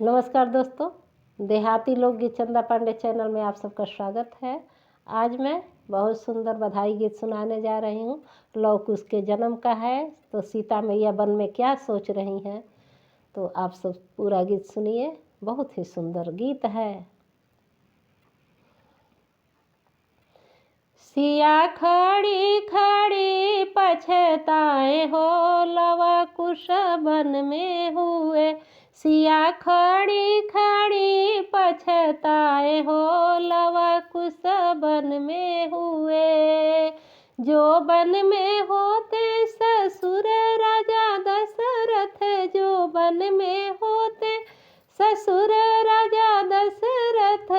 नमस्कार दोस्तों, देहाती लोकगीत चंदा पांडे चैनल में आप सबका स्वागत है। आज मैं बहुत सुंदर बधाई गीत सुनाने जा रही हूँ। लव कुश के जन्म का है, तो सीता मैया वन में क्या सोच रही हैं। तो आप सब पूरा गीत सुनिए, बहुत ही सुंदर गीत है। सिया खड़ी खड़ी पछताए हो, लव कुश वन में हुए। सिया खड़ी खड़ी पछताए हो, लव कुश वन में हुए। जो वन में होते ससुर राजा दशरथ, जो वन में होते ससुर राजा दशरथ,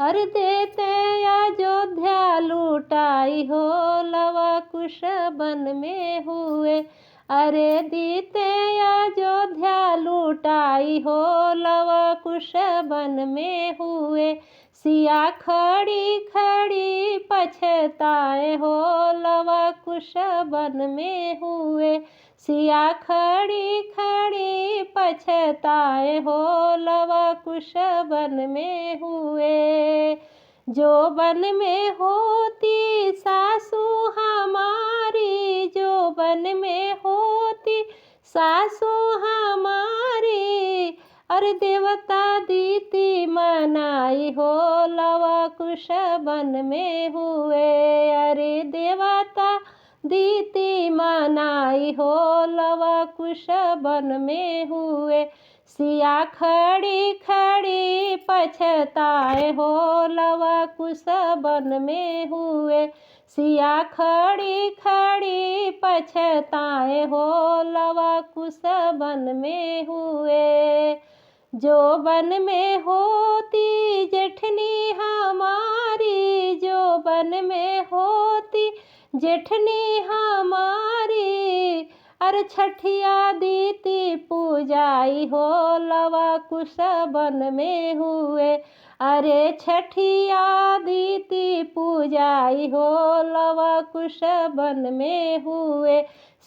अरे देते अयोध्या लूटाई हो, लव कुश वन में हुए। अरे देते अयोध्या लूटाई हो, लव कुश वन में हुए। सिया खड़ी खड़ी पछताए हो, लव कुश वन में हुए। सिया खड़ी खड़ी पछताए हो, लव कुश वन में हुए। जो वन में होती सासू हमारी, जो वन में होती सासू हमारी, अरे देवता दीति मनाई हो, लव कुश वन में हुए। अरे देवता दीति मनाई हो, लव कुश वन में हुए। सिया खड़ी खड़ी पछताए हो, लव कुश वन में हुए। सिया खड़ी खड़ी पछताए हो, लव कुश वन में हुए। जो वन में होती जेठनी हमारी, जो वन में होती जेठनी हमारी, अरे छठिया दीति पूजाई हो, लव कुश वन में हुए। अरे छठिया दीति पूजाई हो, लव कुश वन में हुए।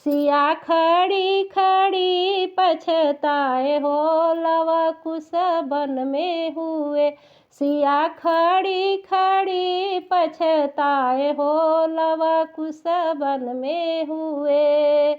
सिया खड़ी खड़ी पछताए हो, लव कुश वन में हुए। सिया खड़ी खड़ी पछताए हो, लव कुश वन में हुए।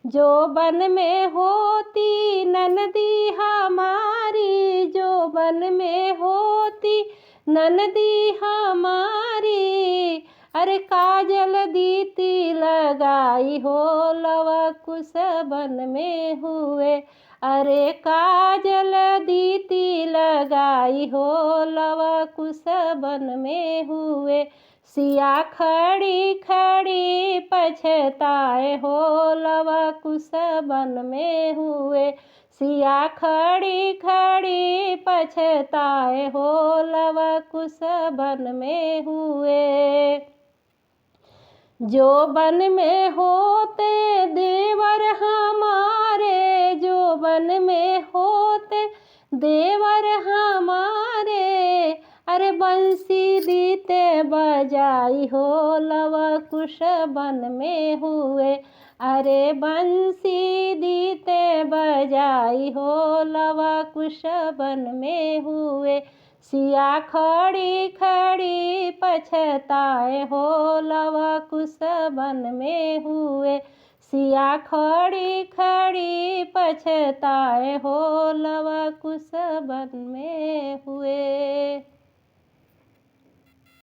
जो वन में होती ननदी हमारी, जो वन में होती ननदी हमारी, अरे काजल दीति लगाई हो, लव कुश वन में हुए। अरे काजल दीति लगाई हो, लव कुश वन में हुए। सिया खड़ी खड़ी पछताए हो, लव कुश वन में हुए। सिया खड़ी खड़ी पछताए हो, लव कुश वन में हुए। जो वन में होते देवर हमारे, जो वन में होते देवर हमारे, अरे बंसी दीते बजाई हो, लव कुश वन में हुए। अरे बंसी दीते बजाई हो, लव कुश वन में हुए। सिया खड़ी खड़ी पछताए हो, लव कुश वन में हुए। सिया खड़ी खड़ी पछताए हो, लव कुश वन में